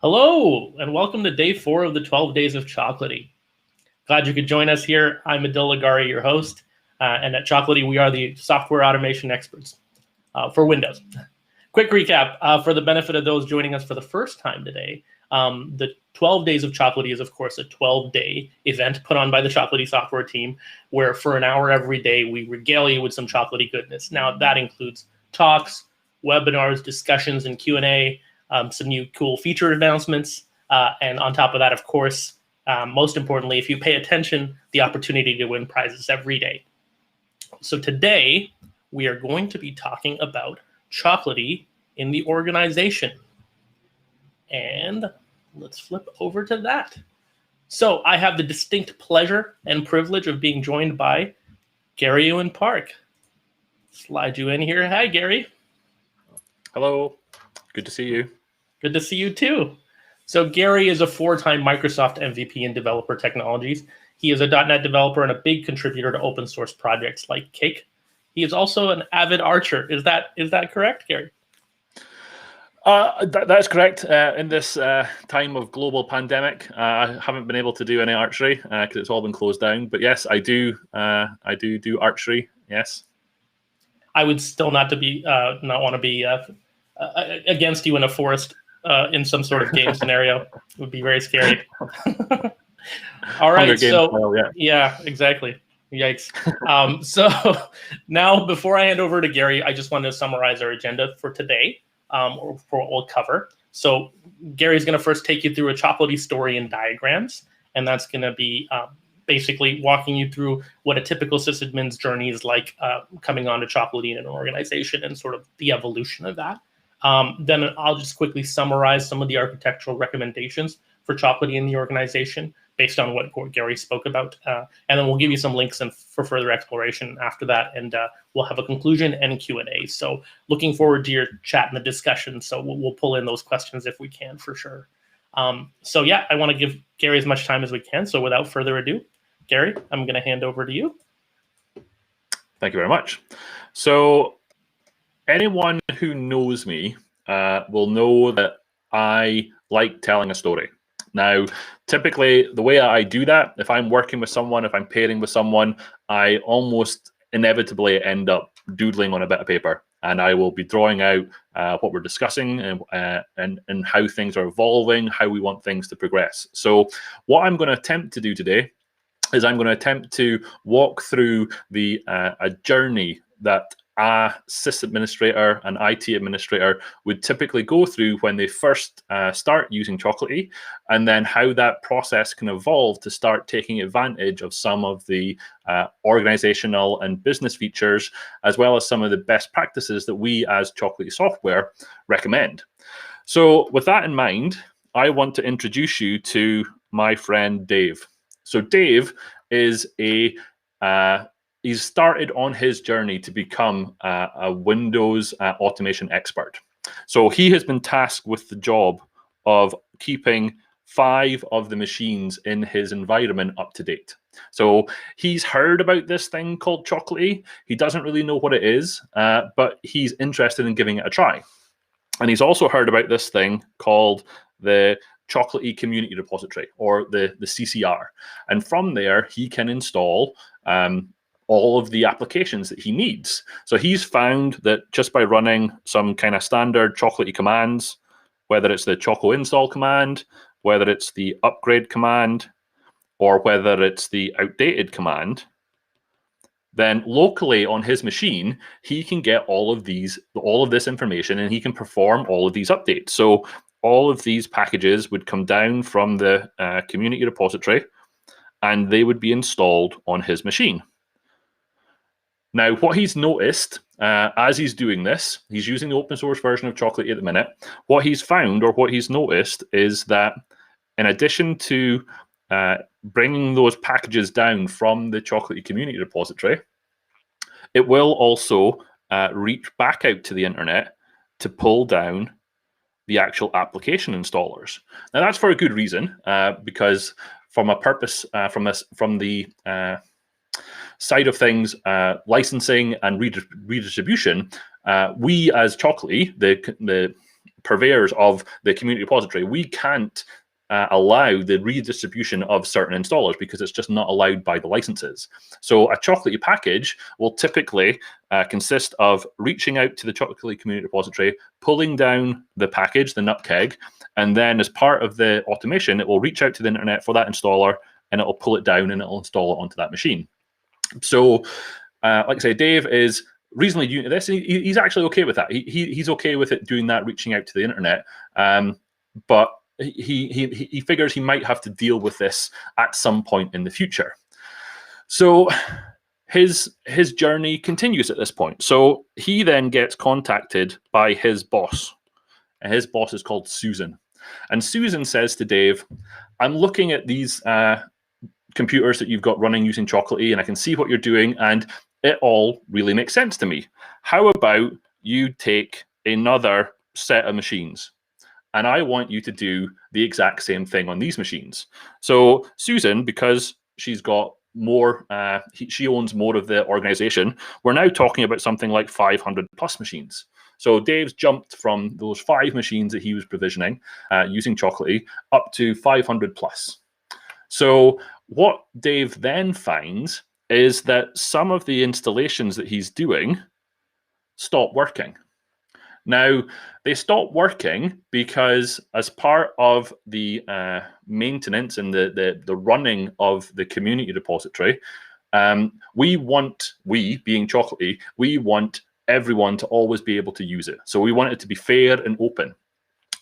Hello, and welcome to day 4 of the 12 Days of Chocolatey. Glad you could join us here. I'm Adil and Gary, your host, and at Chocolatey, we are the software automation experts for Windows. Quick recap for the benefit of those joining us for the first time today. The 12 Days of Chocolatey is, of course, a 12-day event put on by the Chocolatey software team, where for an hour every day, we regale you with some chocolatey goodness. Now, that includes talks, webinars, discussions, and Q&A, some new cool feature announcements, and on top of that, of course, most importantly, if you pay attention, the opportunity to win prizes every day. So today, we are going to be talking about Chocolatey in the organization. And let's flip over to that. So I have the distinct pleasure and privilege of being joined by Gary Ewan Park. Slide you in here. Hi, Gary. Hello. Good to see you. Good to see you too. So Gary is a 4-time Microsoft MVP in developer technologies. He is a .NET developer and a big contributor to open source projects like Cake. He is also an avid archer. Is that correct, Gary? That's correct. In this time of global pandemic, I haven't been able to do any archery because it's all been closed down. But yes, I do do archery. Yes. I would still not want to be against you in a forest in some sort of game scenario. It would be very scary. All right. So yeah, exactly. Yikes. So now, before I hand over to Gary, I just wanted to summarize our agenda for today, or for what we'll cover. So Gary's going to first take you through a Chocolatey story and diagrams, and that's going to be basically walking you through what a typical sysadmin's journey is like coming onto Chocolatey in an organization and sort of the evolution of that. Then I'll just quickly summarize some of the architectural recommendations for Chocolatey in the organization based on what Gary spoke about. And then we'll give you some links for further exploration after that, and we'll have a conclusion and Q&A. So looking forward to your chat and the discussion. So we'll pull in those questions if we can, for sure. So yeah, I want to give Gary as much time as we can. So without further ado, Gary, I'm going to hand over to you. Thank you very much. So anyone who knows me will know that I like telling a story. Now, typically, the way I do that, if I'm working with someone, if I'm pairing with someone, I almost inevitably end up doodling on a bit of paper, and I will be drawing out what we're discussing and how things are evolving, how we want things to progress. So what I'm going to attempt to do today is I'm going to attempt to walk through a journey that a sysadministrator, an IT administrator would typically go through when they first start using Chocolatey, and then how that process can evolve to start taking advantage of some of the organizational and business features, as well as some of the best practices that we as Chocolatey software recommend. So with that in mind, I want to introduce you to my friend Dave. So Dave is he's started on his journey to become a Windows automation expert. So he has been tasked with the job of keeping 5 of the machines in his environment up to date. So he's heard about this thing called Chocolatey. He doesn't really know what it is, but he's interested in giving it a try. And he's also heard about this thing called the Chocolatey Community Repository, or the CCR. And from there, he can install all of the applications that he needs. So he's found that just by running some kind of standard Chocolatey commands, whether it's the Choco install command, whether it's the upgrade command, or whether it's the outdated command, then locally on his machine, he can get all of this information, and he can perform all of these updates. So all of these packages would come down from the community repository, and they would be installed on his machine. Now, what he's noticed as he's doing this, he's using the open source version of Chocolatey at the minute. What he's found, or what he's noticed, is that in addition to bringing those packages down from the Chocolatey community repository, it will also reach back out to the internet to pull down the actual application installers. Now, that's for a good reason, because from a purpose, from the side of things, licensing and redistribution, we as Chocolatey, the purveyors of the community repository, we can't allow the redistribution of certain installers because it's just not allowed by the licenses. So a Chocolatey package will typically consist of reaching out to the Chocolatey community repository, pulling down the package, the nutkeg, and then as part of the automation, it will reach out to the internet for that installer, and it'll pull it down and it'll install it onto that machine. So like I say, Dave is reasonably new to this. He's actually okay with that. He's okay with it doing that, reaching out to the internet. But he figures he might have to deal with this at some point in the future. So his journey continues at this point. So he then gets contacted by his boss. And his boss is called Susan. And Susan says to Dave, I'm looking at these computers that you've got running using Chocolatey, and I can see what you're doing, and it all really makes sense to me. How about you take another set of machines, and I want you to do the exact same thing on these machines. So Susan, because she's got more, she owns more of the organization, we're now talking about something like 500 plus machines. So Dave's jumped from those 5 machines that he was provisioning using Chocolatey up to 500 plus. So what Dave then finds is that some of the installations that he's doing stop working. Now, they stop working because as part of the maintenance and the running of the community repository, we being Chocolatey, we want everyone to always be able to use it. So we want it to be fair and open.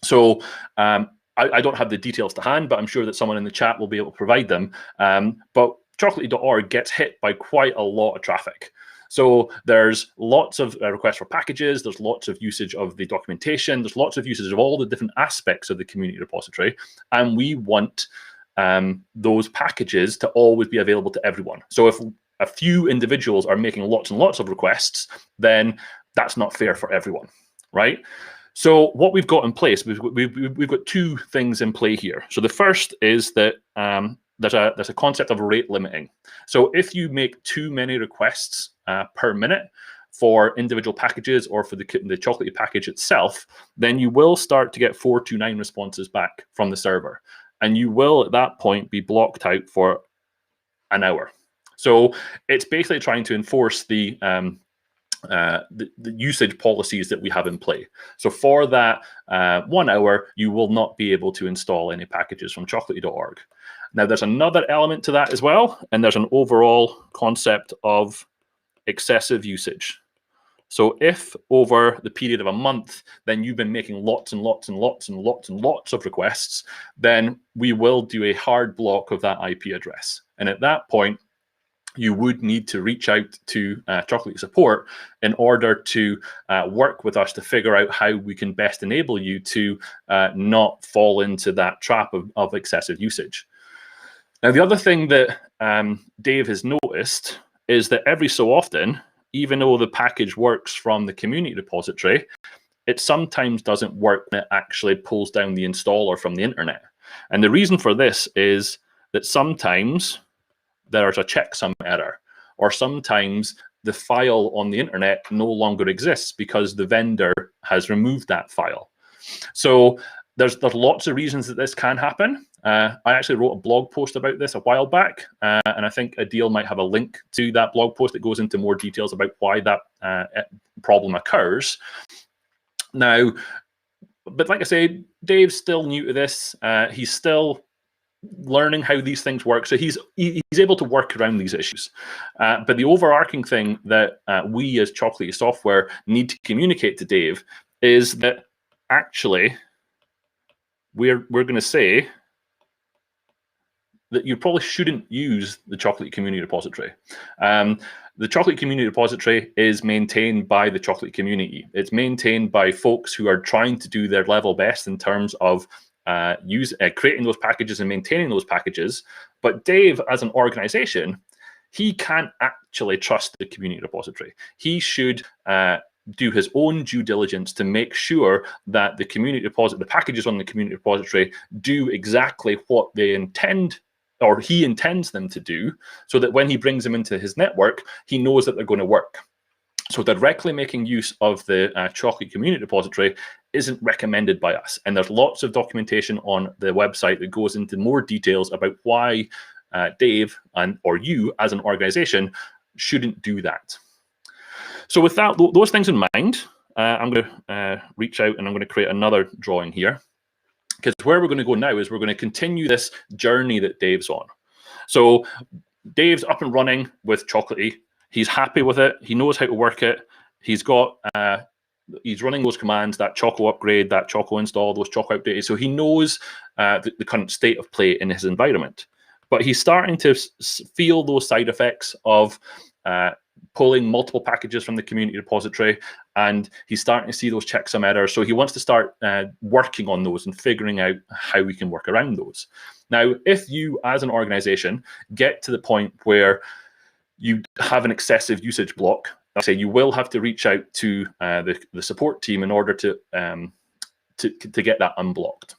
So I don't have the details to hand, but I'm sure that someone in the chat will be able to provide them. But chocolatey.org gets hit by quite a lot of traffic. So there's lots of requests for packages, there's lots of usage of the documentation, there's lots of usage of all the different aspects of the community repository, and we want those packages to always be available to everyone. So if a few individuals are making lots and lots of requests, then that's not fair for everyone, right? So what we've got in place, we've got 2 things in play here. So the first is that there's a concept of rate limiting. So if you make too many requests per minute for individual packages or for the Chocolatey package itself, then you will start to get 429 responses back from the server. And you will at that point be blocked out for an hour. So it's basically trying to enforce the usage policies that we have in play. So for that 1 hour, you will not be able to install any packages from chocolatey.org. Now, there's another element to that as well, and there's an overall concept of excessive usage. So if over the period of a month, then you've been making lots and lots and lots and lots and lots of requests, then we will do a hard block of that IP address. And at that point, you would need to reach out to Chocolatey support in order to work with us to figure out how we can best enable you to not fall into that trap of excessive usage. Now, the other thing that Dave has noticed is that every so often, even though the package works from the community repository, it sometimes doesn't work when it actually pulls down the installer from the internet. And the reason for this is that sometimes there's a checksum error, or sometimes the file on the internet no longer exists because the vendor has removed that file. So there's lots of reasons that this can happen. I actually wrote a blog post about this a while back, and I think Adil might have a link to that blog post that goes into more details about why that problem occurs. Now, but like I say, Dave's still new to this. He's still learning how these things work, so he's able to work around these issues. But the overarching thing that we as Chocolatey software need to communicate to Dave is that actually we're going to say that you probably shouldn't use the Chocolatey community repository. The Chocolatey community repository is maintained by the Chocolatey community. It's maintained by folks who are trying to do their level best in terms of creating those packages and maintaining those packages. But Dave, as an organization, he can't actually trust the community repository. He should do his own due diligence to make sure that the community repository, the packages on the community repository, do exactly what they intend, or he intends them to do, so that when he brings them into his network, he knows that they're going to work. So directly making use of the Chocolatey community repository isn't recommended by us. And there's lots of documentation on the website that goes into more details about why Dave or you as an organization shouldn't do that. So with that, those things in mind, I'm going to reach out and I'm going to create another drawing here. Because where we're going to go now is we're going to continue this journey that Dave's on. So Dave's up and running with Chocolatey. He's happy with it. He knows how to work it. He's got, he's running those commands, that Choco upgrade, that Choco install, those Choco updates. So he knows the current state of play in his environment. But he's starting to feel those side effects of pulling multiple packages from the community repository, and he's starting to see those checksum errors. So he wants to start working on those and figuring out how we can work around those. Now, if you as an organization get to the point where you have an excessive usage block, I say you will have to reach out to the support team in order to get that unblocked.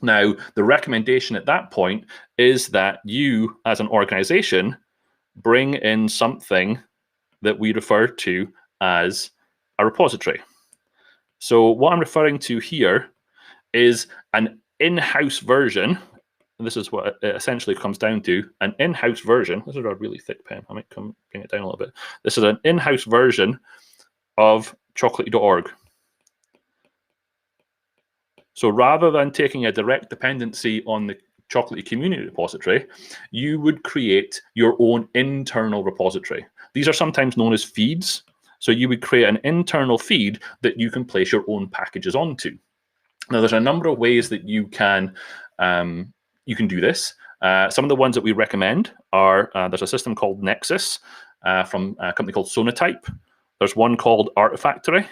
Now, the recommendation at that point is that you as an organization bring in something that we refer to as a repository. So what I'm referring to here is an in-house version. And this is what it essentially comes down to, an in-house version. This is a really thick pen. I might bring it down a little bit. This is an in-house version of chocolatey.org. So rather than taking a direct dependency on the Chocolatey community repository, you would create your own internal repository. These are sometimes known as feeds. So you would create an internal feed that you can place your own packages onto. Now, there's a number of ways that you can do this. Some of the ones that we recommend are, there's a system called Nexus from a company called Sonatype. There's one called Artifactory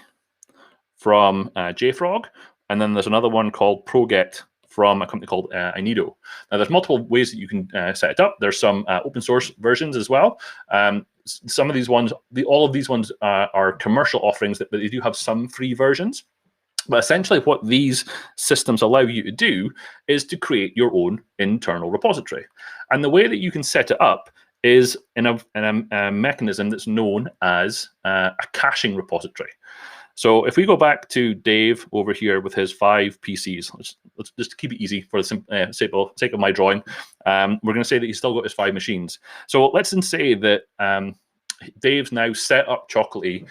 from JFrog. And then there's another one called ProGet from a company called Inido. Now, there's multiple ways that you can set it up. There's some open source versions as well. Some of these ones, all of these ones are commercial offerings, but they do have some free versions. But essentially what these systems allow you to do is to create your own internal repository. And the way that you can set it up is in a mechanism that's known as a caching repository. So if we go back to Dave over here with his 5 PCs, let's just keep it easy for the sake of my drawing. We're going to say that he's still got his 5 machines. So let's then say that Dave's now set up Chocolatey,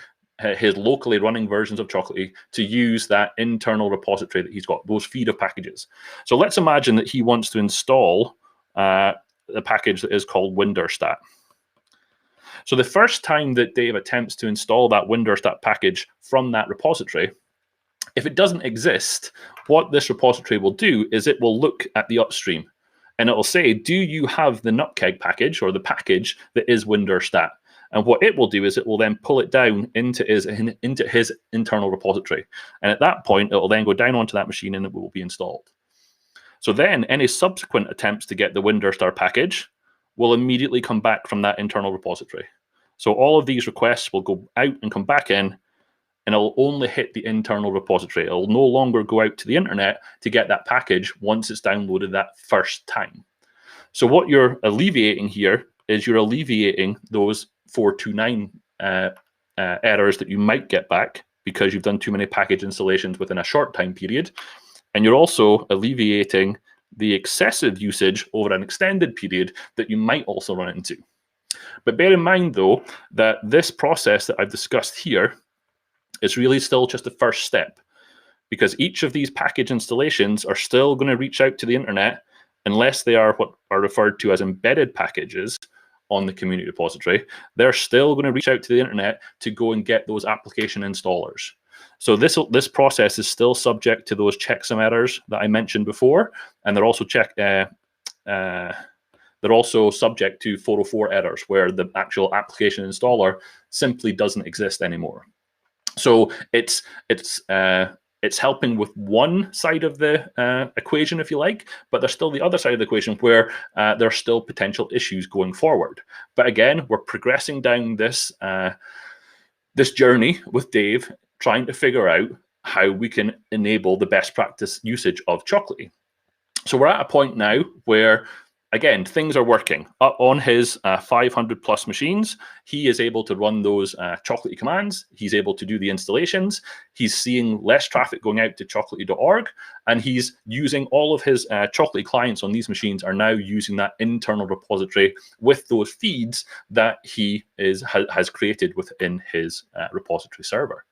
his locally running versions of Chocolatey, to use that internal repository that he's got, those feeder packages. So let's imagine that he wants to install the package that is called Winderstat. So the first time that Dave attempts to install that Winderstat package from that repository, if it doesn't exist, what this repository will do is it will look at the upstream and it will say, do you have the nutkeg package or the package that is Winderstat? And what it will do is it will then pull it down into his internal repository. And at that point, it will then go down onto that machine and it will be installed. So then any subsequent attempts to get the Winderstat package will immediately come back from that internal repository. So all of these requests will go out and come back in, and it'll only hit the internal repository. It'll no longer go out to the internet to get that package once it's downloaded that first time. So what you're alleviating here is you're alleviating those 429 errors that you might get back because you've done too many package installations within a short time period. And you're also alleviating the excessive usage over an extended period that you might also run into. But bear in mind, though, that this process that I've discussed here is really still just the first step, because each of these package installations are still going to reach out to the internet unless they are what are referred to as embedded packages on the community repository. They're still going to reach out to the internet to go and get those application installers. So this process is still subject to those checksum errors that I mentioned before, and they're also they're also subject to 404 errors, where the actual application installer simply doesn't exist anymore. So it's helping with one side of the equation, if you like, but there's still the other side of the equation where there are still potential issues going forward. But again, we're progressing down this this journey with Dave, trying to figure out how we can enable the best practice usage of Chocolatey. So we're at a point now where again, things are working. On his 500 plus machines, he is able to run those Chocolatey commands. He's able to do the installations. He's seeing less traffic going out to chocolatey.org, and he's using all of his Chocolatey clients on these machines are now using that internal repository with those feeds that he has created within his repository server.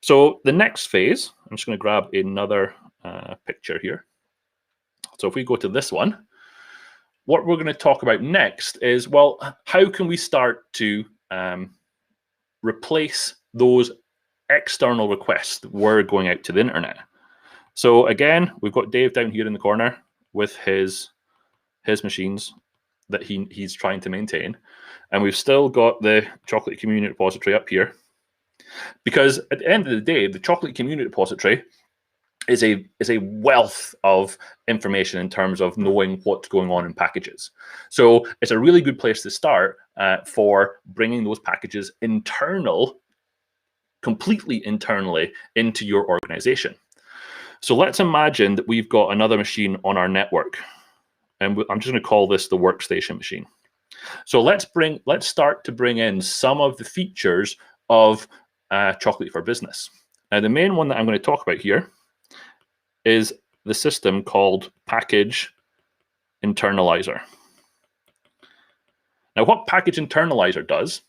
So the next phase, I'm just going to grab another picture here. So if we go to this one, what we're going to talk about next is, well, how can we start to replace those external requests that were going out to the internet? So again, we've got Dave down here in the corner with his machines that he's trying to maintain. And we've still got the Chocolatey community repository up here. Because at the end of the day, the Chocolatey community repository is a wealth of information in terms of knowing what's going on in packages. So it's a really good place to start for bringing those packages completely internally into your organization. So let's imagine that we've got another machine on our network, and I'm just going to call this the workstation machine. So let's start to bring in some of the features of Chocolatey for Business. Now, the main one that I'm going to talk about here is the system called Package Internalizer. Now, what Package Internalizer does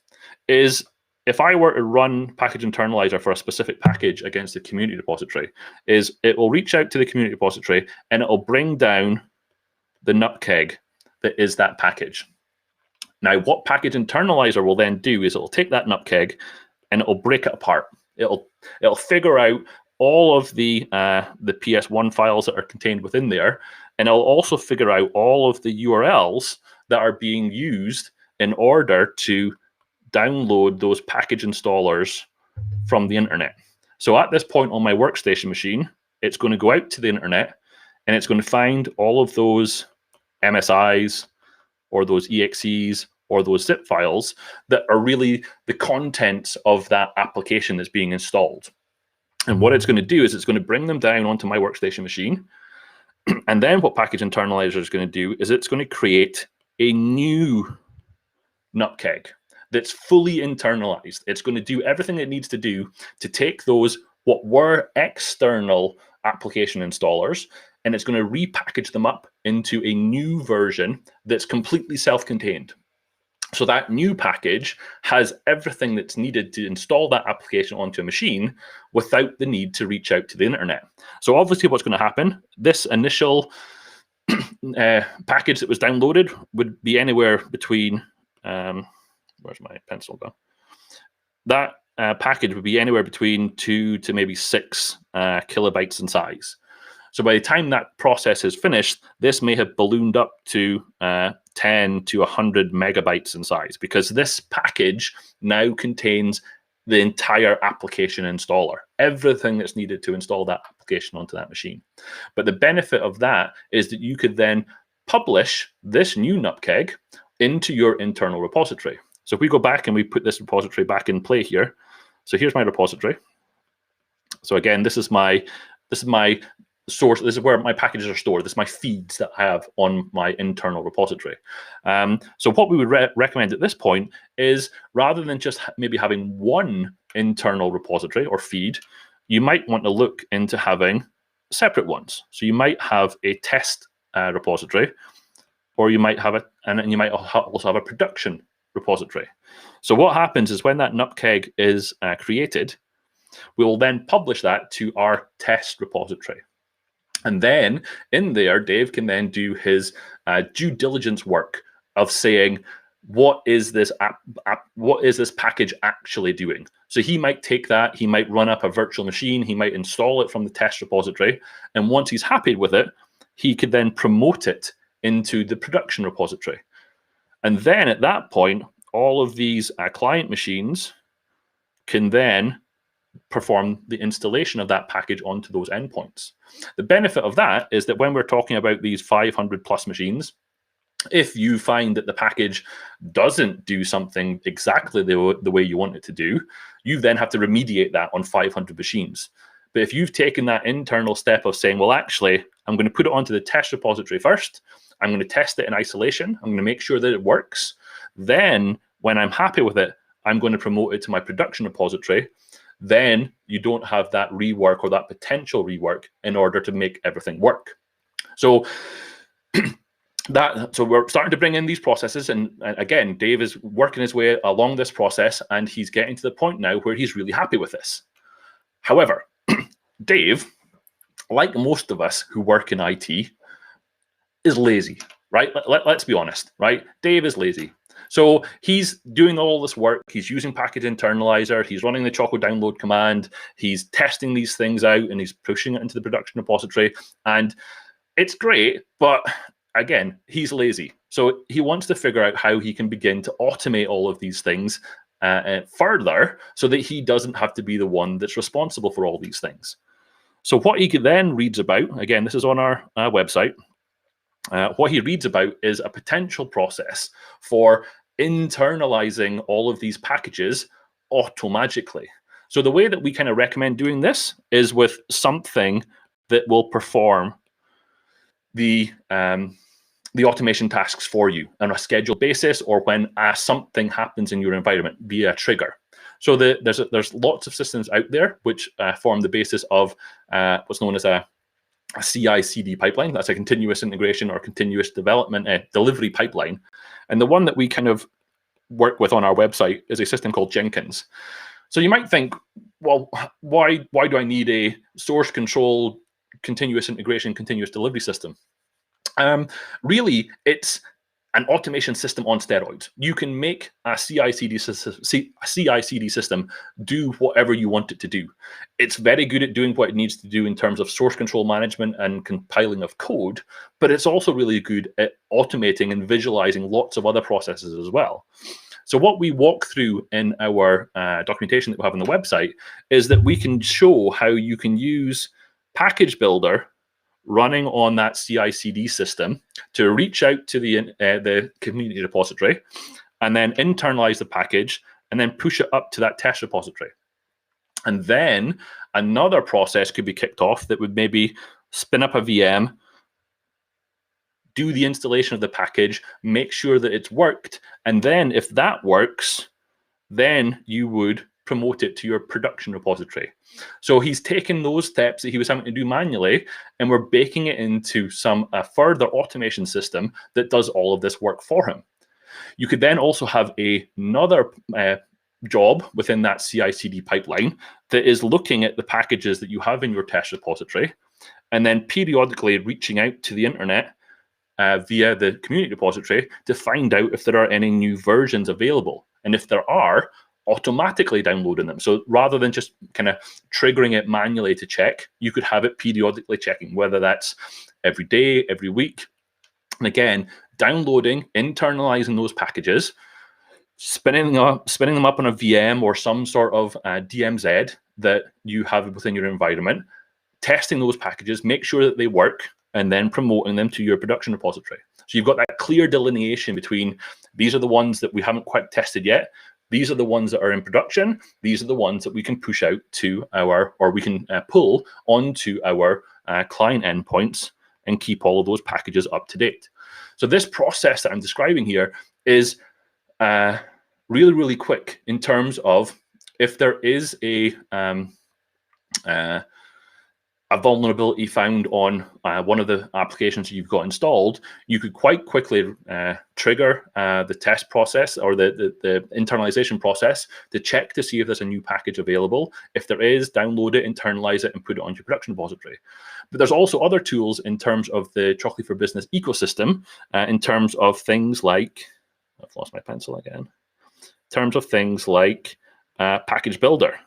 is, if I were to run Package Internalizer for a specific package against the community repository, is it will reach out to the community repository and it will bring down the nutkeg that is that package. Now, what Package Internalizer will then do is it will take that nutkeg and it will break it apart. It'll figure out all of the PS1 files that are contained within there, and it'll also figure out all of the URLs that are being used in order to download those package installers from the internet. So at this point on my workstation machine, it's going to go out to the internet and it's going to find all of those MSIs or those EXEs or those zip files that are really the contents of that application that's being installed. And what it's going to do is it's going to bring them down onto my workstation machine. And then what Package Internalizer is going to do is it's going to create a new nutkeg that's fully internalized. It's going to do everything it needs to do to take those, what were external application installers, and it's going to repackage them up into a new version that's completely self-contained. So that new package has everything that's needed to install that application onto a machine without the need to reach out to the internet. So obviously what's going to happen, this initial package that was downloaded would be anywhere between, where's my pencil gone? That package would be anywhere between 2 to maybe 6 kilobytes in size. So by the time that process is finished, this may have ballooned up to 10 to 100 megabytes in size, because this package now contains the entire application installer, everything that's needed to install that application onto that machine. But the benefit of that is that you could then publish this new nutkeg into your internal repository. So if we go back and we put this repository back in play here, so here's my repository. So again, this is my source. This is where my packages are stored. This is my feeds that I have on my internal repository. So what we would recommend at this point is, rather than just maybe having one internal repository or feed, you might want to look into having separate ones. So you might have a test repository, or you might have and you might also have a production repository. So what happens is, when that nutkeg is created, we will then publish that to our test repository. And then in there, Dave can then do his due diligence work of saying, what is this what is this package actually doing? So he might take that, he might run up a virtual machine, he might install it from the test repository, and once he's happy with it, he could then promote it into the production repository. And then at that point, all of these client machines can then perform the installation of that package onto those endpoints. The benefit of that is that when we're talking about these 500 plus machines, if you find that the package doesn't do something exactly the way you want it to do, you then have to remediate that on 500 machines. But if you've taken that internal step of saying, well, actually, I'm going to put it onto the test repository first, I'm going to test it in isolation. I'm going to make sure that it works. Then when I'm happy with it, I'm going to promote it to my production repository. Then you don't have that rework or that potential rework in order to make everything work. So we're starting to bring in these processes, and again, Dave is working his way along this process, and he's getting to the point now where he's really happy with this. However, Dave, like most of us who work in IT, is lazy, right? Let's be honest, right? Dave is lazy. So he's doing all this work. He's using Package Internalizer. He's running the Choco download command. He's testing these things out, and he's pushing it into the production repository. And it's great, but again, he's lazy. So he wants to figure out how he can begin to automate all of these things further so that he doesn't have to be the one that's responsible for all these things. So what he then reads about, again, this is on our website, what he reads about is a potential process for internalizing all of these packages automagically. So the way that we kind of recommend doing this is with something that will perform the automation tasks for you on a scheduled basis, or when something happens in your environment via a trigger. So there's lots of systems out there which form the basis of what's known as a CI/CD pipeline. That's a continuous integration or continuous development delivery pipeline. And the one that we kind of work with on our website is a system called Jenkins. So you might think, well, why do I need a source control, continuous integration, continuous delivery system? Really, it's an automation system on steroids. You can make a CI/CD system do whatever you want it to do. It's very good at doing what it needs to do in terms of source control management and compiling of code, but it's also really good at automating and visualizing lots of other processes as well. So what we walk through in our documentation that we have on the website is that we can show how you can use Package Builder running on that CI/CD system to reach out to the community repository, and then internalize the package, and then push it up to that test repository. And then another process could be kicked off that would maybe spin up a VM, do the installation of the package, make sure that it's worked, and then if that works, then you would promote it to your production repository. So he's taken those steps that he was having to do manually, and we're baking it into some further automation system that does all of this work for him. You could then also have another job within that CI/CD pipeline that is looking at the packages that you have in your test repository, and then periodically reaching out to the internet via the community repository to find out if there are any new versions available. And if there are, automatically downloading them. So rather than just kind of triggering it manually to check, you could have it periodically checking, whether that's every day, every week. And again, downloading, internalizing those packages, spinning them up on a VM or some sort of DMZ that you have within your environment, testing those packages, make sure that they work, and then promoting them to your production repository. So you've got that clear delineation between these are the ones that we haven't quite tested yet, these are the ones that are in production, these are the ones that we can push out to our, or we can pull onto our client endpoints and keep all of those packages up to date. So this process that I'm describing here is really, really quick in terms of if there is a vulnerability found on one of the applications you've got installed, you could quite quickly trigger the test process or the internalization process to check to see if there's a new package available. If there is, download it, internalize it, and put it on your production repository. But there's also other tools in terms of the Chocolatey for Business ecosystem, in terms of things like, I've lost my pencil again, in terms of things like Package Builder.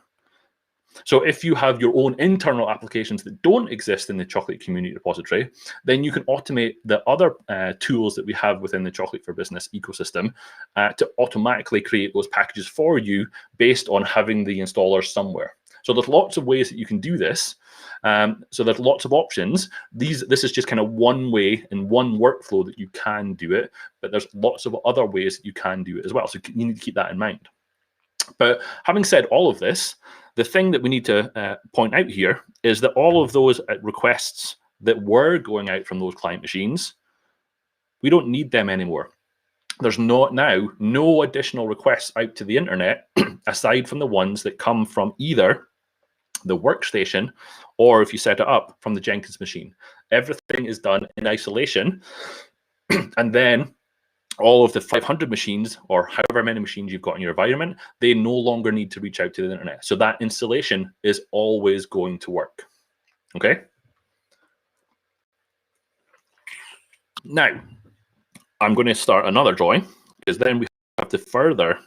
So if you have your own internal applications that don't exist in the Chocolatey community repository, then you can automate the other tools that we have within the Chocolatey for Business ecosystem to automatically create those packages for you based on having the installer somewhere. So there's lots of ways that you can do this. So there's lots of options. This is just kind of one way and one workflow that you can do it, but there's lots of other ways that you can do it as well. So you need to keep that in mind. But having said all of this, the thing that we need to point out here is that all of those requests that were going out from those client machines We don't need them anymore. There's now no additional requests out to the internet aside from the ones that come from either the workstation or, if you set it up, from the Jenkins machine. Everything is done in isolation. And then all of the 500 machines, or however many machines you've got in your environment, they no longer need to reach out to the internet. So that installation is always going to work. Okay? Now, I'm going to start another drawing, because then we have to further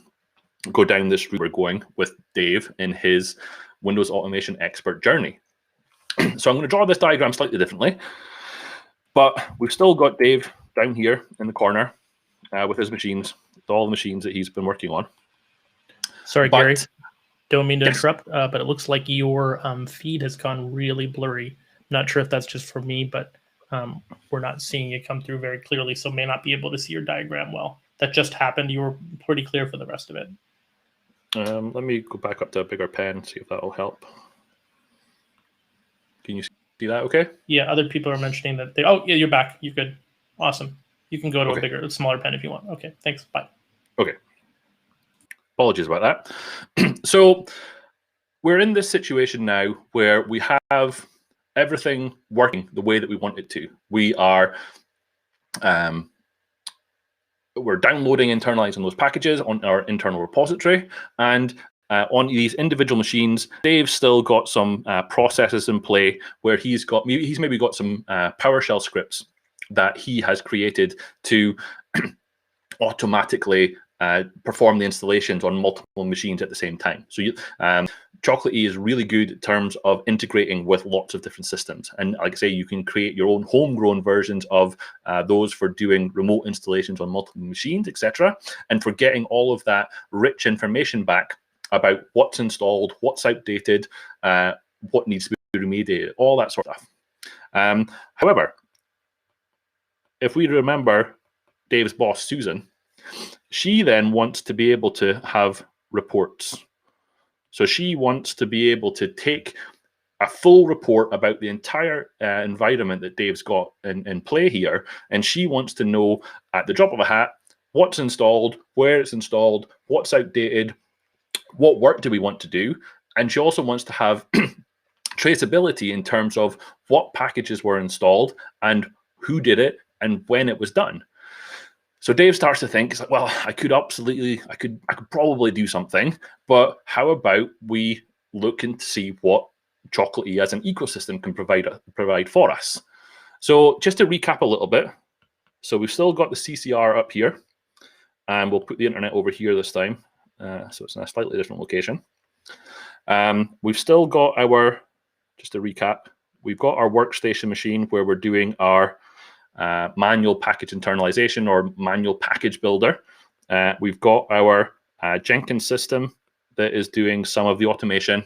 go down this route we're going with Dave in his Windows Automation Expert journey. So I'm going to draw this diagram slightly differently, but we've still got Dave down here in the corner with his machines, with all the machines that he's been working on. Sorry, Gary, don't mean to interrupt, but it looks like your feed has gone really blurry. Not sure if that's just for me, but we're not seeing it come through very clearly, so may not be able to see your diagram well. That just happened. You were pretty clear for the rest of it. Let me go back up to a bigger pen, see if that'll help. Can you see that okay? Yeah, other people are mentioning that they... Oh, yeah, you're back. You're good. Awesome. You can go to a smaller pen if you want. Okay, thanks. Bye. Okay. Apologies about that. So we're in this situation now where we have everything working the way that we want it to. We are we're downloading, internalizing those packages on our internal repository, and on these individual machines, Dave's still got some processes in play where he's maybe got some PowerShell scripts that he has created to automatically perform the installations on multiple machines at the same time. So Chocolatey is really good in terms of integrating with lots of different systems. And like I say, you can create your own homegrown versions of those for doing remote installations on multiple machines, etc. And for getting all of that rich information back about what's installed, what's outdated, what needs to be remediated, all that sort of stuff. However, if we remember Dave's boss, Susan, she then wants to be able to have reports. So she wants to be able to take a full report about the entire environment that Dave's got in play here, and she wants to know at the drop of a hat what's installed, where it's installed, what's outdated, what work do we want to do, and she also wants to have traceability in terms of what packages were installed and who did it and when it was done. So Dave starts to think, well, I could probably do something, but how about we look and see what Chocolatey as an ecosystem can provide for us? So just to recap a little bit, so we've still got the CCR up here, and we'll put the internet over here this time, so it's in a slightly different location. We've still got our, just to recap, we've got our workstation machine where we're doing our manual package internalization or manual package builder. We've got our Jenkins system that is doing some of the automation.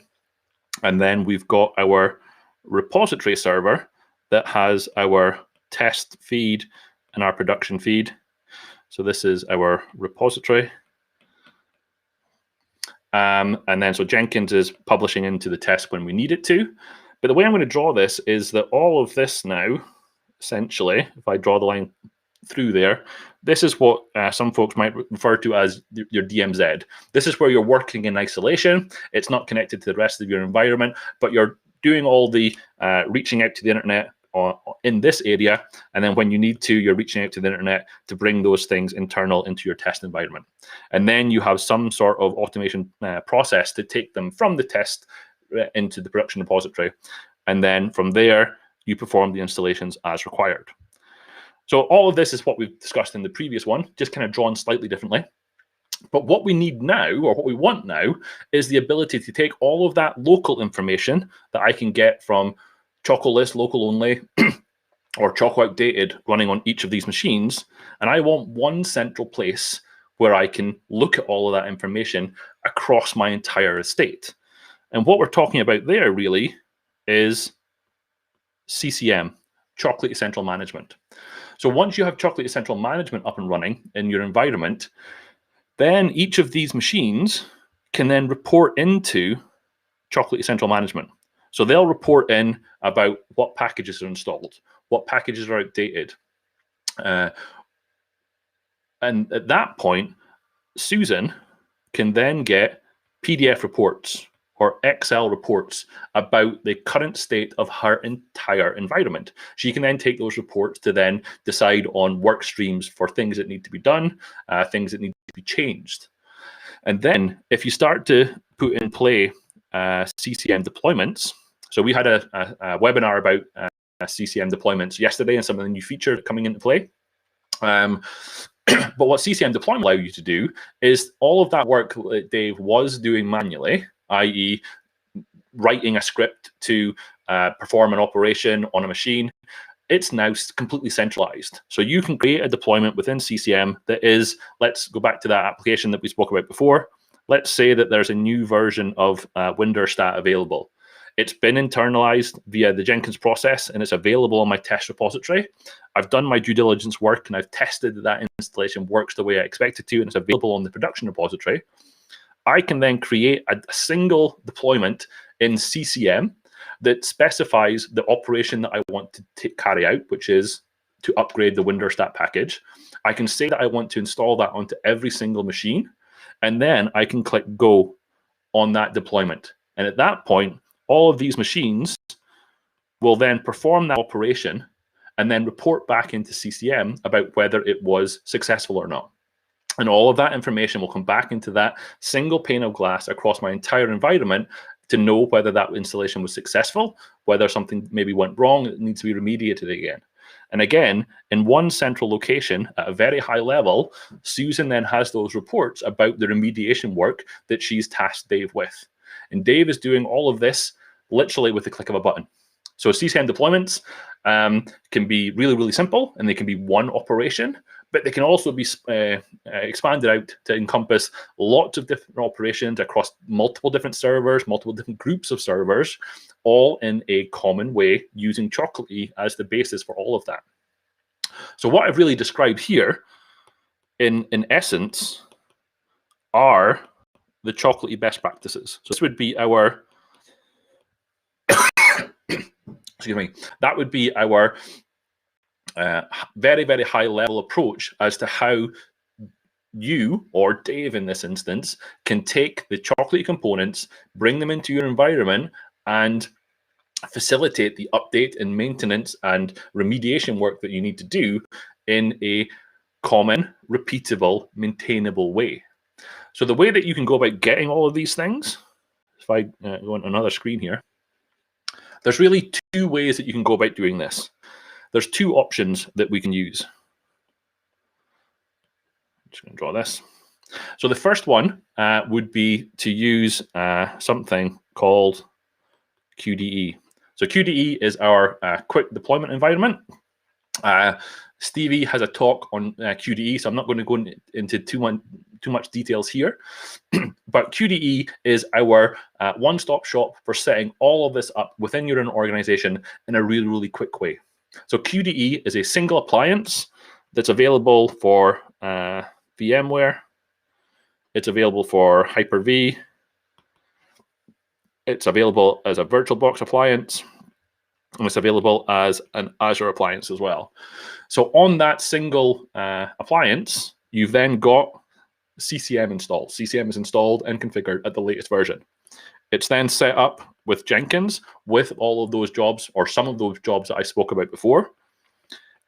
And then we've got our repository server that has our test feed and our production feed. So this is our repository. And then so Jenkins is publishing into the test when we need it to. But the way I'm going to draw this is that all of this now, essentially, if I draw the line through there, this is what some folks might refer to as your DMZ. This is where you're working in isolation. It's not connected to the rest of your environment, but you're doing all the reaching out to the internet in this area. And then when you need to, you're reaching out to the internet to bring those things internal into your test environment. And then you have some sort of automation process to take them from the test into the production repository. And then from there, you perform the installations as required. So all of this is what we've discussed in the previous one, just kind of drawn slightly differently. But what we need now, or what we want now, is the ability to take all of that local information that I can get from Chocolist local only or Choco outdated running on each of these machines, and I want one central place where I can look at all of that information across my entire estate. And what we're talking about there really is CCM, Chocolatey Central Management. So once you have Chocolatey Central Management up and running in your environment, then each of these machines can then report into Chocolatey Central Management. So they'll report in about what packages are installed, what packages are outdated, And at that point, Susan can then get PDF reports or Excel reports about the current state of her entire environment. She can then take those reports to then decide on work streams for things that need to be done, things that need to be changed. And then if you start to put in play CCM deployments, so we had a webinar about CCM deployments yesterday and some of the new features coming into play. But what CCM deployment allow you to do is all of that work that Dave was doing manually, i.e. writing a script to perform an operation on a machine, it's now completely centralized. So you can create a deployment within CCM that is, let's go back to that application that we spoke about before. Let's say that there's a new version of Winterstat available. It's been internalized via the Jenkins process, and it's available on my test repository. I've done my due diligence work, and I've tested that that installation works the way I expect it to, and it's available on the production repository. I can then create a single deployment in CCM that specifies the operation that I want to carry out, which is to upgrade the Winterstat package. I can say that I want to install that onto every single machine, and then I can click go on that deployment. And at that point, all of these machines will then perform that operation and then report back into CCM about whether it was successful or not. And all of that information will come back into that single pane of glass across my entire environment to know whether that installation was successful, whether something maybe went wrong, it needs to be remediated again. And again, in one central location at a very high level, Susan then has those reports about the remediation work that she's tasked Dave with. And Dave is doing all of this literally with the click of a button. So CCM deployments can be really, really simple, and they can be one operation, but they can also be expanded out to encompass lots of different operations across multiple different servers, multiple different groups of servers, all in a common way using Chocolatey as the basis for all of that. So what I've really described here, in essence, are the Chocolatey best practices. So this would be our excuse me, that would be our very, very high level approach as to how you, or Dave in this instance, can take the Chocolatey components, bring them into your environment, and facilitate the update and maintenance and remediation work that you need to do in a common, repeatable, maintainable way. So the way that you can go about getting all of these things, if I go on another screen here, there's really two ways that you can go about doing this. There's two options that we can use. I'm just going to draw this. So the first one would be to use something called QDE. So QDE is our quick deployment environment. Stevie has a talk on QDE, so I'm not going to go into too much details here. But QDE is our one-stop shop for setting all of this up within your own organization in a really, really quick way. So QDE is a single appliance that's available for VMware. It's available for Hyper-V. It's available as a VirtualBox appliance. And it's available as an Azure appliance as well. So on that single appliance, you've then got CCM installed. CCM is installed and configured at the latest version. It's then set up with Jenkins with all of those jobs, or some of those jobs that I spoke about before.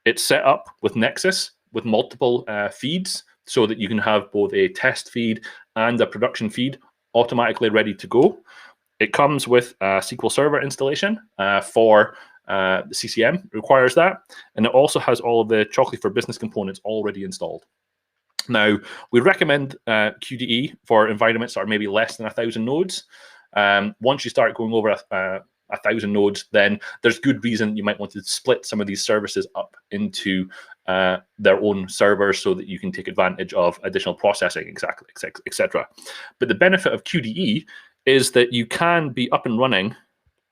It's set up with Nexus with multiple feeds so that you can have both a test feed and a production feed automatically ready to go. It comes with a SQL Server installation for the CCM, requires that. And it also has all of the Chocolatey for Business components already installed. Now, we recommend QDE for environments that are maybe less than 1,000 nodes. Once you start going over 1,000 nodes, then there's good reason you might want to split some of these services up into their own servers so that you can take advantage of additional processing, exactly, etc. But the benefit of QDE is that you can be up and running,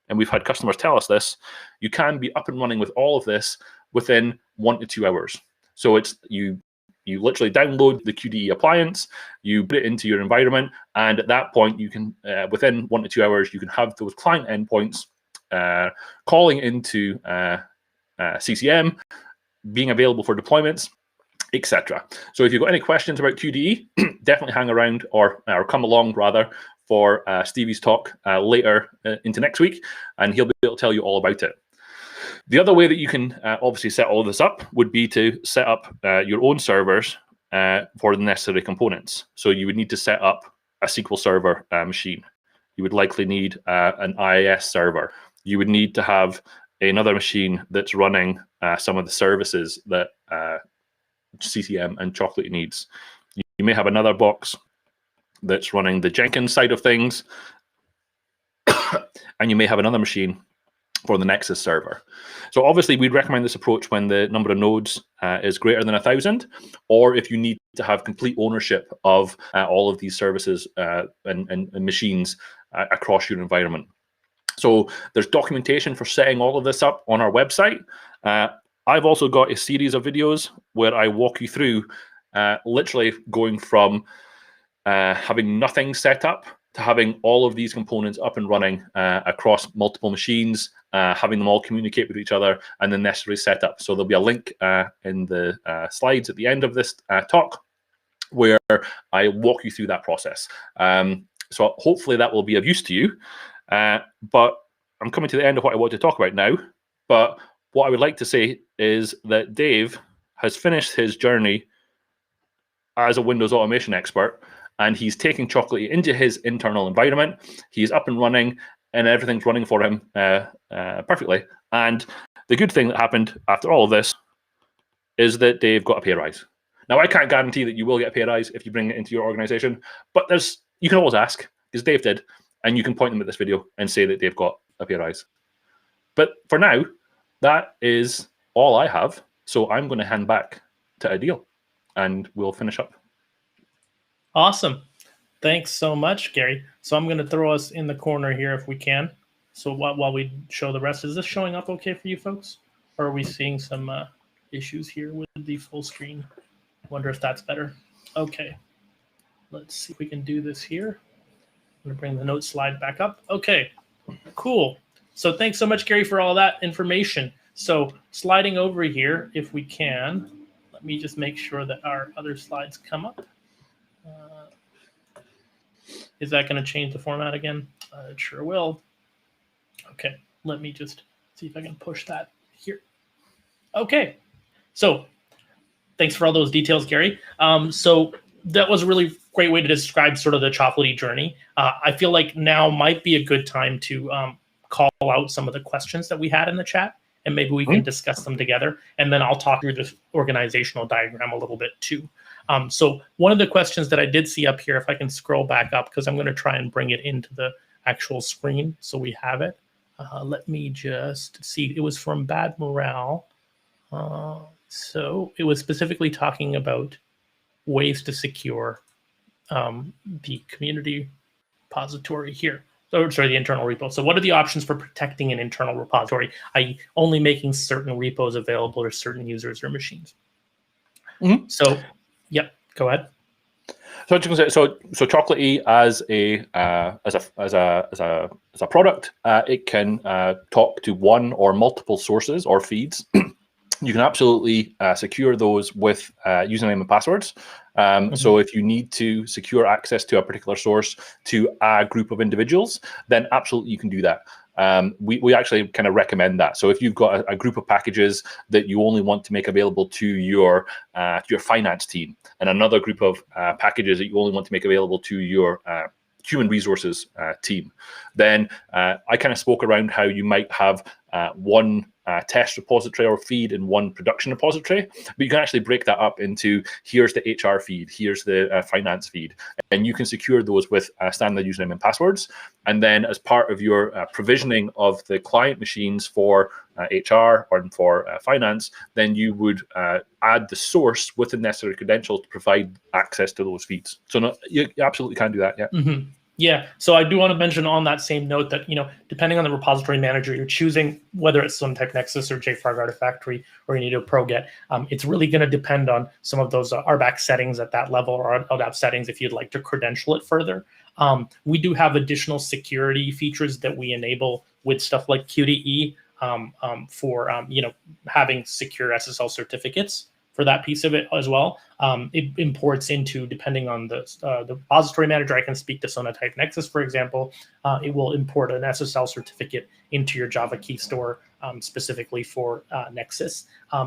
and we've had customers tell us this, you can be up and running with all of this within 1 to 2 hours. So it's you literally download the QDE appliance, you put it into your environment, and at that point, you can, within 1 to 2 hours, you can have those client endpoints calling into CCM, being available for deployments, etc. So if you've got any questions about QDE, definitely hang around or come along rather for Stevie's talk later into next week, and he'll be able to tell you all about it. The other way that you can obviously set all of this up would be to set up your own servers for the necessary components. So you would need to set up a SQL Server machine. You would likely need an IIS server. You would need to have another machine that's running some of the services that CCM and Chocolatey needs. You may have another box that's running the Jenkins side of things, and you may have another machine for the Nexus server. So obviously we'd recommend this approach when the number of nodes is greater than 1,000, or if you need to have complete ownership of all of these services and machines across your environment. So there's documentation for setting all of this up on our website. I've also got a series of videos where I walk you through literally going from having nothing set up to having all of these components up and running across multiple machines, having them all communicate with each other, and the necessary setup. So there'll be a link in the slides at the end of this talk where I walk you through that process. So hopefully that will be of use to you. But I'm coming to the end of what I want to talk about now. But what I would like to say is that Dave has finished his journey as a Windows automation expert, and he's taking Chocolatey into his internal environment. He's up and running, and everything's running for him perfectly. And the good thing that happened after all of this is that Dave got a pay rise. Now, I can't guarantee that you will get a pay rise if you bring it into your organization, but you can always ask, because Dave did, and you can point them at this video and say that Dave got a pay rise. But for now, that is all I have. So I'm going to hand back to Adil, and we'll finish up. Awesome. Thanks so much, Gary. So I'm going to throw us in the corner here if we can. So while we show the rest, is this showing up okay for you folks? Or are we seeing some issues here with the full screen? Wonder if that's better. Okay. Let's see if we can do this here. I'm going to bring the note slide back up. Okay, cool. So thanks so much, Gary, for all that information. So sliding over here, if we can, let me just make sure that our other slides come up. Is that going to change the format again? It sure will. Okay, let me just see if I can push that here. Okay, so thanks for all those details, Gary. So that was a really great way to describe sort of the Chocolatey journey. I feel like now might be a good time to call out some of the questions that we had in the chat, and maybe we can discuss them together. And then I'll talk through the organizational diagram a little bit too. So one of the questions that I did see up here, if I can scroll back up, because I'm going to try and bring it into the actual screen so we have it. Let me just see. It was from Bad Morale. So it was specifically talking about ways to secure the community repository here. So, sorry, the internal repo. So what are the options for protecting an internal repository, i.e. only making certain repos available to certain users or machines? So, yep, go ahead. So Chocolatey as a product, it can talk to one or multiple sources or feeds. You can absolutely secure those with username and passwords. So if you need to secure access to a particular source to a group of individuals, then absolutely you can do that. We actually kind of recommend that. So if you've got a group of packages that you only want to make available to your finance team, and another group of packages that you only want to make available to your human resources team, then I kind of spoke around how you might have one test repository or feed in one production repository, but you can actually break that up into here's the HR feed, here's the finance feed, and you can secure those with standard username and passwords. And then as part of your provisioning of the client machines for HR or for finance, then you would add the source with the necessary credentials to provide access to those feeds. So no, you absolutely can do that, yeah. Yeah, so I do want to mention on that same note that, depending on the repository manager you're choosing, whether it's some type Nexus or JFrog Artifactory or you need a ProGet, it's really going to depend on some of those RBAC settings at that level or LDAP settings if you'd like to credential it further. We do have additional security features that we enable with stuff like QDE for having secure SSL certificates. for that piece of it as well. It imports into, depending on the repository manager, I can speak to Sonatype Nexus, for example. It will import an SSL certificate into your Java key store specifically for Nexus.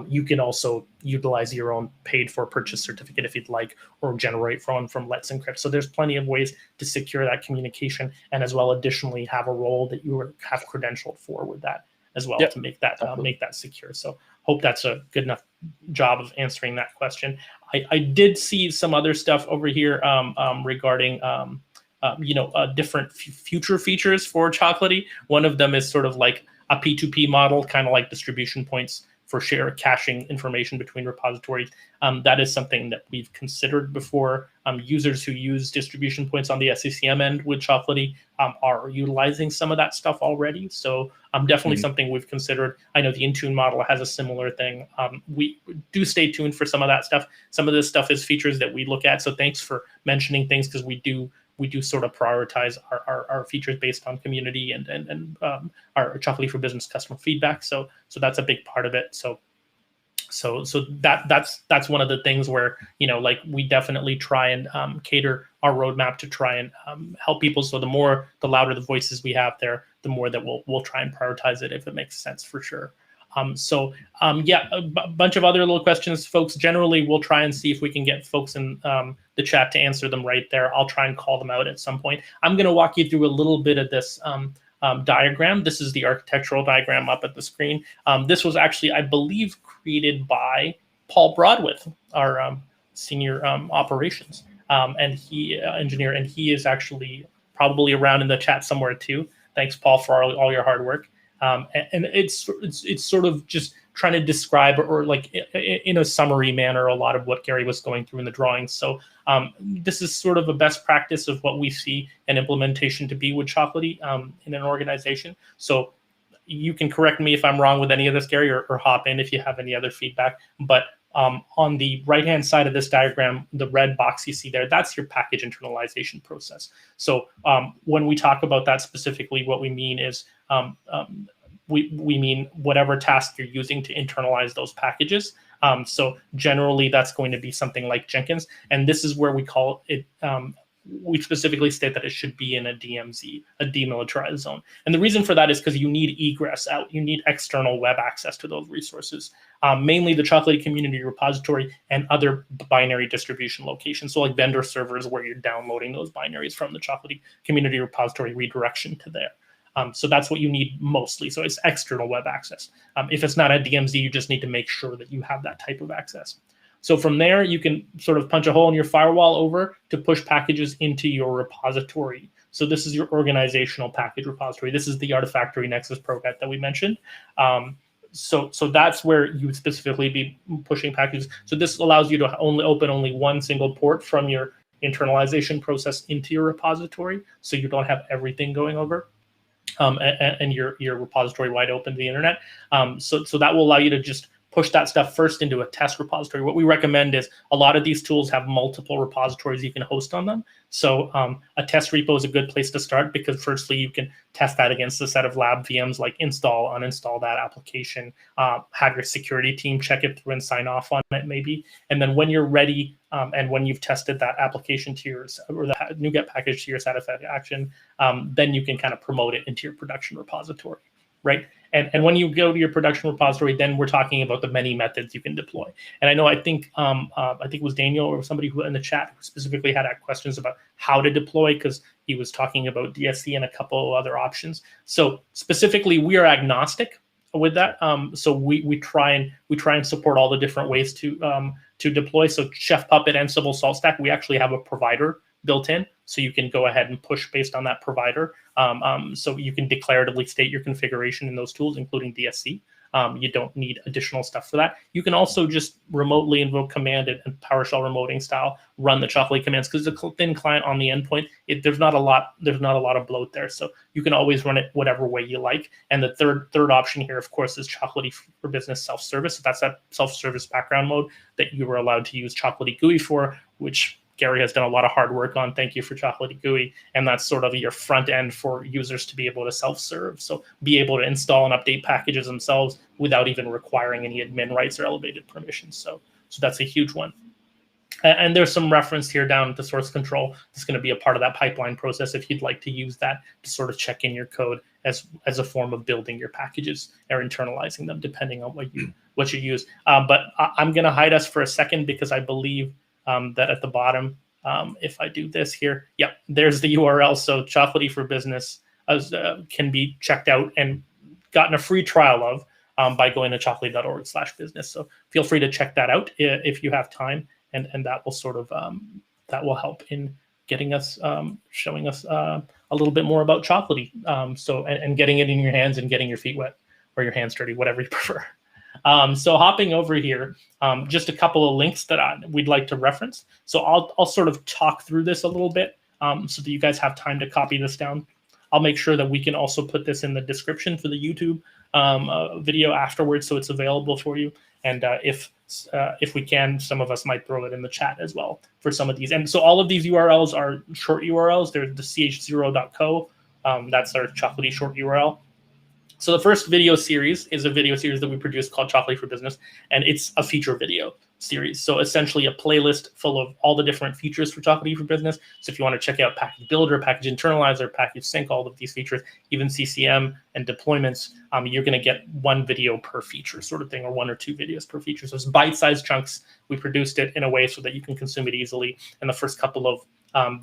You can also utilize your own paid for purchase certificate if you'd like, or generate one from Let's Encrypt. So there's plenty of ways to secure that communication, and as well additionally have a role that you have credentialed for with that as well, to make that secure. So hope that's a good enough job of answering that question. I did see some other stuff over here regarding different future features for Chocolatey. One of them is sort of like a P2P model, kind of like distribution points for caching information between repositories. That is something that we've considered before. Users who use distribution points on the SCCM end with Chocolatey are utilizing some of that stuff already. So definitely something we've considered. I know the Intune model has a similar thing. We do stay tuned for some of that stuff. Some of this stuff is features that we look at. So thanks for mentioning things, because we do sort of prioritize our features based on community and our Chocolatey for Business customer feedback. So that's a big part of it. So that's one of the things where, like, we definitely try and cater our roadmap to try and help people. So the louder the voices we have there, the more that we'll try and prioritize it if it makes sense, for sure. A bunch of other little questions, folks. Generally, we'll try and see if we can get folks in the chat to answer them right there. I'll try and call them out at some point. I'm going to walk you through a little bit of this diagram. This is the architectural diagram up at the screen. This was actually, I believe, created by Paul Broadwith, our senior operations engineer, and he is actually probably around in the chat somewhere too. Thanks, Paul, for all your hard work. And it's sort of just trying to describe, or like in a summary manner, a lot of what Gary was going through in the drawings. So this is sort of a best practice of what we see an implementation to be with Chocolatey in an organization. So you can correct me if I'm wrong with any of this, Gary, or hop in if you have any other feedback. But on the right-hand side of this diagram, the red box you see there, that's your package internalization process. So when we talk about that specifically, what we mean is we mean whatever task you're using to internalize those packages. So generally, that's going to be something like Jenkins. And this is where we call it, we specifically state that it should be in a DMZ, a demilitarized zone. And the reason for that is because you need egress out. You need external web access to those resources, mainly the Chocolatey community repository and other binary distribution locations. So like vendor servers where you're downloading those binaries from the Chocolatey community repository, redirection to there. So that's what you need mostly. So it's external web access. If it's not a DMZ, you just need to make sure that you have that type of access. So from there, you can sort of punch a hole in your firewall over to push packages into your repository. So this is your organizational package repository. This is the Artifactory Nexus Proget that we mentioned. So that's where you would specifically be pushing packages. So this allows you to open one single port from your internalization process into your repository, so you don't have everything going over. And your repository wide open to the internet. So that will allow you to just push that stuff first into a test repository. What we recommend is a lot of these tools have multiple repositories you can host on them. So a test repo is a good place to start, because firstly, you can test that against a set of lab VMs, like install, uninstall that application, have your security team check it through and sign off on it maybe. And then when you're ready, and when you've tested that application to your, or the NuGet package to your satisfaction, then you can kind of promote it into your production repository, right? And when you go to your production repository, then we're talking about the many methods you can deploy. And I think it was Daniel or somebody who in the chat who specifically had questions about how to deploy, because he was talking about DSC and a couple of other options. So specifically, we are agnostic with that. So we try and support all the different ways to deploy. So Chef Puppet and Sybil SaltStack, we actually have a provider built in, so you can go ahead and push based on that provider. So you can declaratively state your configuration in those tools, including DSC. You don't need additional stuff for that. You can also just remotely invoke command and PowerShell remoting style run the Chocolatey commands, because the thin client on the endpoint, there's not a lot of bloat there. So you can always run it whatever way you like. And the third option here, of course, is Chocolatey for Business self-service. So that's that self-service background mode that you were allowed to use Chocolatey GUI for, which Gary has done a lot of hard work on. Thank you for Chocolatey GUI. And that's sort of your front end for users to be able to self-serve. So be able to install and update packages themselves without even requiring any admin rights or elevated permissions. So So that's a huge one. And there's some reference here down to source control. It's going to be a part of that pipeline process if you'd like to use that to sort of check in your code as a form of building your packages or internalizing them, depending on what you use. But I'm going to hide us for a second because I believe that at the bottom, if I do this here, yep, there's the URL. So Chocolatey for Business can be checked out and gotten a free trial of by going to chocolatey.org/business. So feel free to check that out if you have time. And that will sort of that will help in getting us showing us a little bit more about Chocolatey. So and getting it in your hands and getting your feet wet or your hands dirty, whatever you prefer. So hopping over here, just a couple of links that we'd like to reference. So I'll sort of talk through this a little bit so that you guys have time to copy this down. I'll make sure that we can also put this in the description for the YouTube video afterwards, so it's available for you. And if we can, some of us might throw it in the chat as well for some of these. And so all of these URLs are short URLs. They're the ch0.co. That's our Chocolatey short URL. So the first video series is a video series that we produced called Chocolatey for Business, and it's a feature video series. So essentially a playlist full of all the different features for Chocolatey for Business. So if you want to check out Package Builder, Package Internalizer, Package Sync, all of these features, even CCM and deployments, you're going to get one video per feature sort of thing, or one or two videos per feature. So it's bite-sized chunks. We produced it in a way so that you can consume it easily. And the first couple of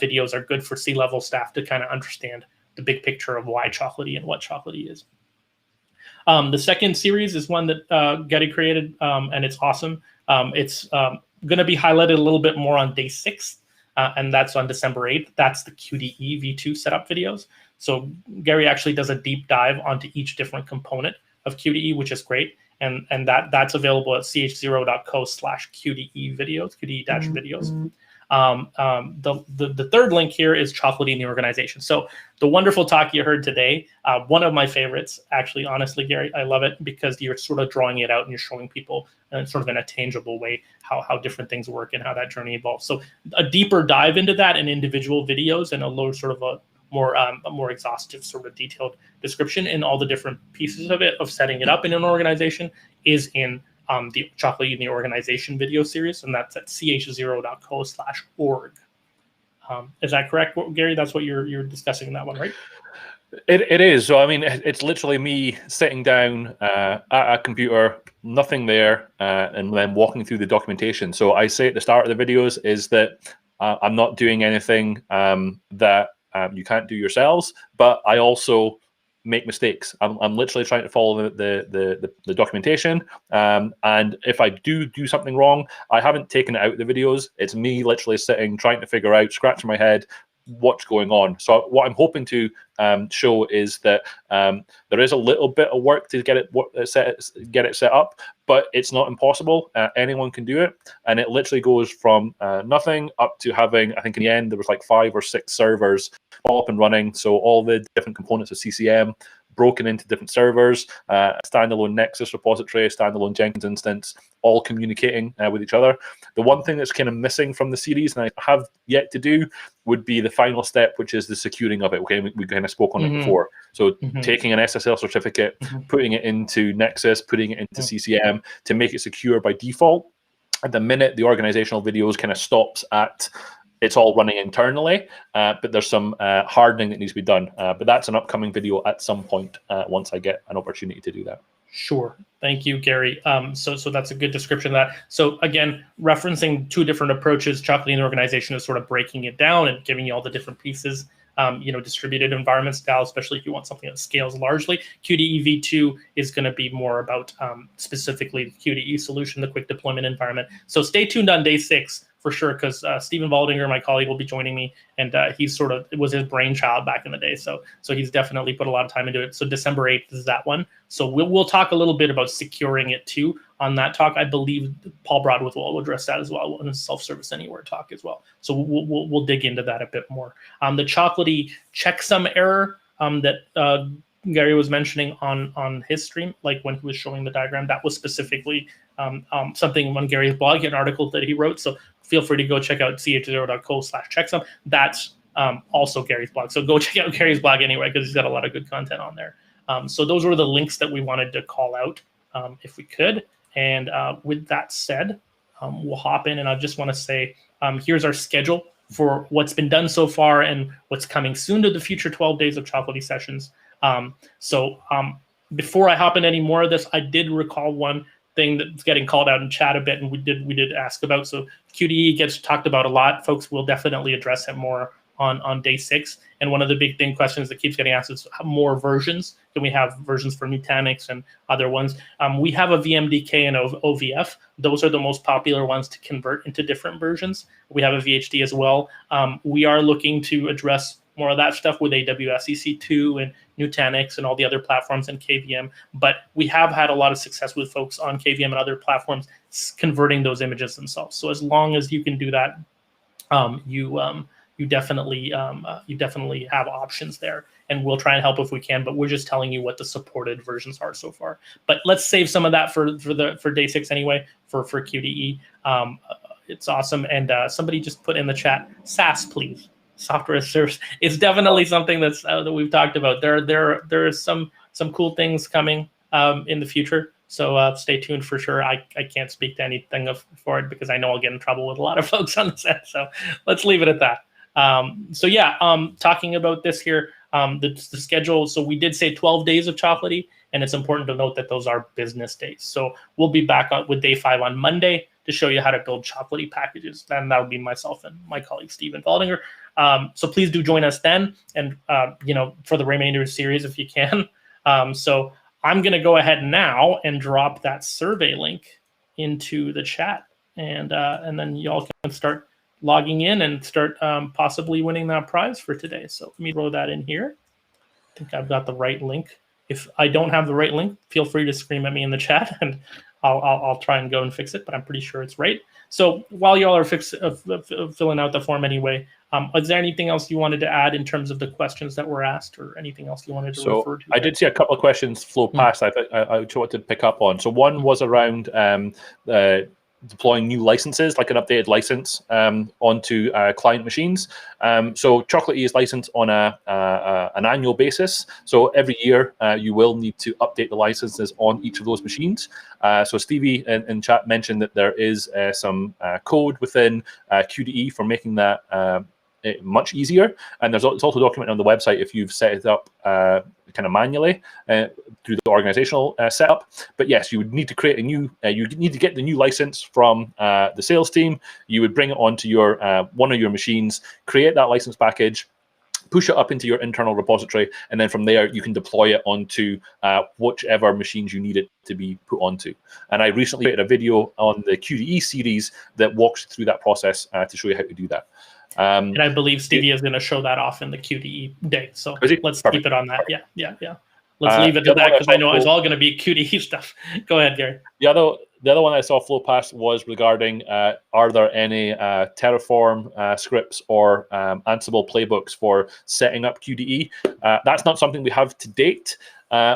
videos are good for C-level staff to kind of understand the big picture of why Chocolatey and what Chocolatey is. The second series is one that Gary created, and it's awesome. It's going to be highlighted a little bit more on day 6, and that's on December 8th. That's the QDE v2 setup videos. So Gary actually does a deep dive onto each different component of QDE, which is great. And that's available at ch0.co/QDE videos, QDE-videos. The third link here is Chocolatey in the organization. So the wonderful talk you heard today, one of my favorites, actually, honestly, Gary, I love it because you're sort of drawing it out and you're showing people sort of in a tangible way how different things work and how that journey evolves. So a deeper dive into that in individual videos and a lower sort of a more exhaustive sort of detailed description in all the different pieces of it, of setting it up in an organization, is in the Chocolatey in the organization video series, and that's at ch0.co/org. Is that correct, Gary? That's what you're discussing in that one, right? It is. So I mean, it's literally me sitting down at a computer, nothing there, and then walking through the documentation. So I say at the start of the videos is that I'm not doing anything that you can't do yourselves, but I also make mistakes. I'm literally trying to follow the documentation, and if I do something wrong, I haven't taken it out of the videos. It's me literally sitting, trying to figure out, scratching my head, what's going on. So what I'm hoping to show is that there is a little bit of work to get it set up, but it's not impossible. Anyone can do it, and it literally goes from nothing up to having, I think in the end there was like 5 or 6 servers all up and running. So all the different components of CCM broken into different servers, standalone Nexus repository, standalone Jenkins instance, all communicating with each other. The one thing that's kind of missing from the series, and I have yet to do, would be the final step, which is the securing of it. Okay, we kind of spoke on it before. So taking an SSL certificate, putting it into Nexus, putting it into CCM to make it secure by default. At the minute, the organizational videos kind of stops at it's all running internally, but there's some hardening that needs to be done. But that's an upcoming video at some point once I get an opportunity to do that. Sure. Thank you, Gary. So that's a good description of that. So again, referencing 2 different approaches, Chocolatey in the organization is sort of breaking it down and giving you all the different pieces, distributed environment style, especially if you want something that scales largely. QDE v2 is going to be more about specifically the QDE solution, the quick deployment environment. So stay tuned on day 6 for sure, because Stephen Waldinger, my colleague, will be joining me, and he's it was his brainchild back in the day. So he's definitely put a lot of time into it. So December 8th is that one. So we'll talk a little bit about securing it too on that talk. I believe Paul Broadwith will address that as well in his self-service anywhere talk as well. So we'll dig into that a bit more. The Chocolatey checksum error that Gary was mentioning on his stream, like when he was showing the diagram, that was specifically something on Gary's blog, an article that he wrote. So feel free to go check out ch0.co/checksum. That's also Gary's blog. So go check out Gary's blog anyway, because he's got a lot of good content on there. So those were the links that we wanted to call out if we could. And with that said, we'll hop in, and I just want to say, here's our schedule for what's been done so far and what's coming soon to the future 12 days of Chocolatey sessions. Before I hop in any more of this, I did recall one thing that's getting called out in chat a bit, and we did ask about. So QDE gets talked about a lot. Folks will definitely address it more on day 6. And one of the big questions that keeps getting asked is more versions. Can we have versions for Nutanix and other ones? We have a VMDK and OVF. Those are the most popular ones to convert into different versions. We have a VHD as well. We are looking to address more of that stuff with AWS EC2 and Nutanix and all the other platforms and KVM. But we have had a lot of success with folks on KVM and other platforms converting those images themselves. So as long as you can do that, you definitely have options there, and we'll try and help if we can. But we're just telling you what the supported versions are so far. But let's save some of that for day 6 anyway for QDE. It's awesome. And somebody just put in the chat, SaaS, please. Software as a service. It's definitely something that's that we've talked about. There is some cool things coming in the future. So stay tuned for sure. I can't speak to anything for it because I know I'll get in trouble with a lot of folks on the set. So let's leave it at that. Talking about this here, the schedule. So we did say 12 days of Chocolatey, and it's important to note that those are business days. So we'll be back with day 5 on Monday to show you how to build Chocolatey packages. And that would be myself and my colleague, Stephen Faldinger. So please do join us then, and for the remainder of the series if you can. So I'm going to go ahead now and drop that survey link into the chat, and then y'all can start logging in and start possibly winning that prize for today. So let me throw that in here. I think I've got the right link. If I don't have the right link, feel free to scream at me in the chat, and I'll try and go and fix it, but I'm pretty sure it's right. So while y'all are filling out the form anyway, is there anything else you wanted to add in terms of the questions that were asked, or anything else you wanted to refer to? I did see a couple of questions flow past I wanted to pick up on. So one was around deploying new licenses, like an updated license onto client machines. So Chocolatey is licensed on an annual basis. So every year you will need to update the licenses on each of those machines. So Stevie in chat mentioned that there is some code within QDE for making that much easier, and it's also documented on the website if you've set it up kind of manually through the organizational setup. But yes, you would need to create a new. You need to get the new license from the sales team. You would bring it onto your one of your machines, create that license package, push it up into your internal repository, and then from there you can deploy it onto whichever machines you need it to be put onto. And I recently created a video on the QDE series that walks through that process to show you how to do that. And I believe Stevie is going to show that off in the QDE day. So let's keep it on that. Perfect. Yeah. Let's leave it to that, because I know it's all going to be QDE stuff. Go ahead, Gary. The other one I saw flow past was regarding are there any Terraform scripts or Ansible playbooks for setting up QDE? That's not something we have to date.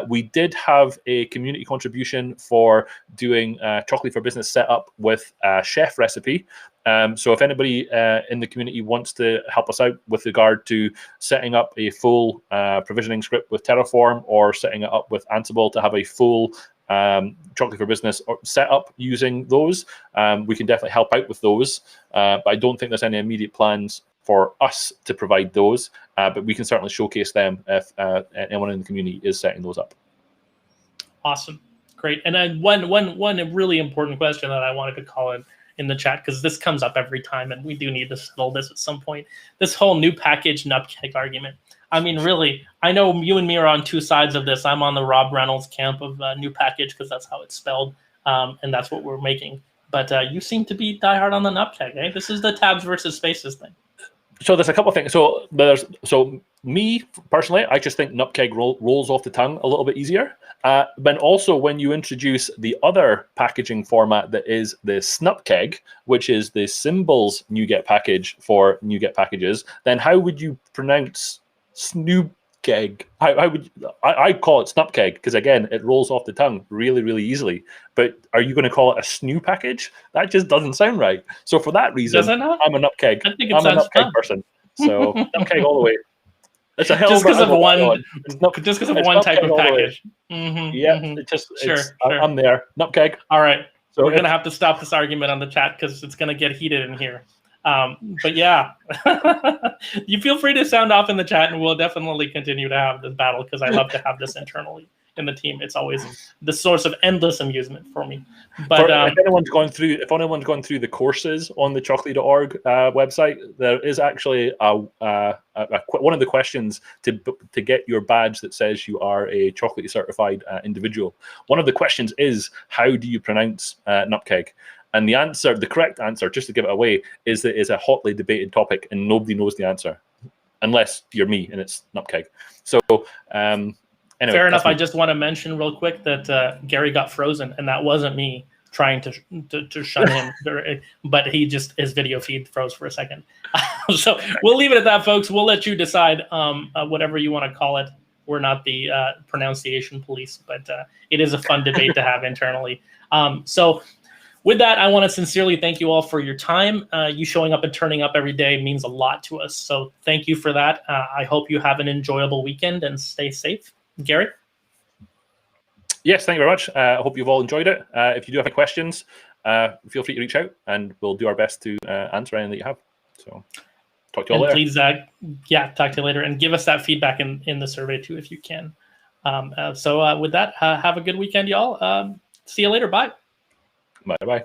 We did have a community contribution for doing Chocolatey for Business setup with a chef recipe. So if anybody in the community wants to help us out with regard to setting up a full provisioning script with Terraform, or setting it up with Ansible to have a full Chocolatey for Business setup using those, we can definitely help out with those. But I don't think there's any immediate plans for us to provide those, but we can certainly showcase them if anyone in the community is setting those up. Awesome, great. And then one really important question that I wanted to call in the chat, because this comes up every time, and we do need to settle this at some point. This whole new package nupkeg argument. I mean, really, I know you and me are on two sides of this. I'm on the Rob Reynolds camp of new package, because that's how it's spelled, and that's what we're making. But you seem to be diehard on the nupkeg, eh? This is the tabs versus spaces thing. So there's a couple of things. So me personally, I just think nupkeg rolls off the tongue a little bit easier. But also when you introduce the other packaging format that is the snupkeg, which is the symbols NuGet package for NuGet packages, then how would you pronounce snoopkeg? I call it snupkeg because, again, it rolls off the tongue really, really easily. But are you going to call it a snoo package? That just doesn't sound right. So for that reason, I'm a nupkeg. I'm a nupkeg person. So nupkeg all the way. It's a hell just because of one, just because of one type of package. It's sure. I'm there. Nupkeg. All right. we're going to have to stop this argument on the chat because it's going to get heated in here. But yeah, you feel free to sound off in the chat, and we'll definitely continue to have this battle because I love to have this internally in the team. It's always the source of endless amusement for me. But if anyone's gone through the courses on the chocolatey.org website, there is actually one of the questions to get your badge that says you are a Chocolatey certified individual. One of the questions is, how do you pronounce nutkeg? And the correct answer, just to give it away, is that it's a hotly debated topic and nobody knows the answer, unless you're me and it's nutkeg. So anyway, fair enough. I just want to mention real quick that Gary got frozen, and that wasn't me trying to shun him, but his video feed froze for a second. So we'll leave it at that, folks. We'll let you decide whatever you want to call it. We're not the pronunciation police, but it is a fun debate to have internally. So with that, I want to sincerely thank you all for your time. You showing up and turning up every day means a lot to us. So thank you for that. I hope you have an enjoyable weekend and stay safe. Gary? Yes, thank you very much. I hope you've all enjoyed it. If you do have any questions, feel free to reach out and we'll do our best to answer anything that you have. So talk to you all later. Please, talk to you later and give us that feedback in the survey too, if you can. So with that, have a good weekend, y'all. See you later. Bye. Bye-bye.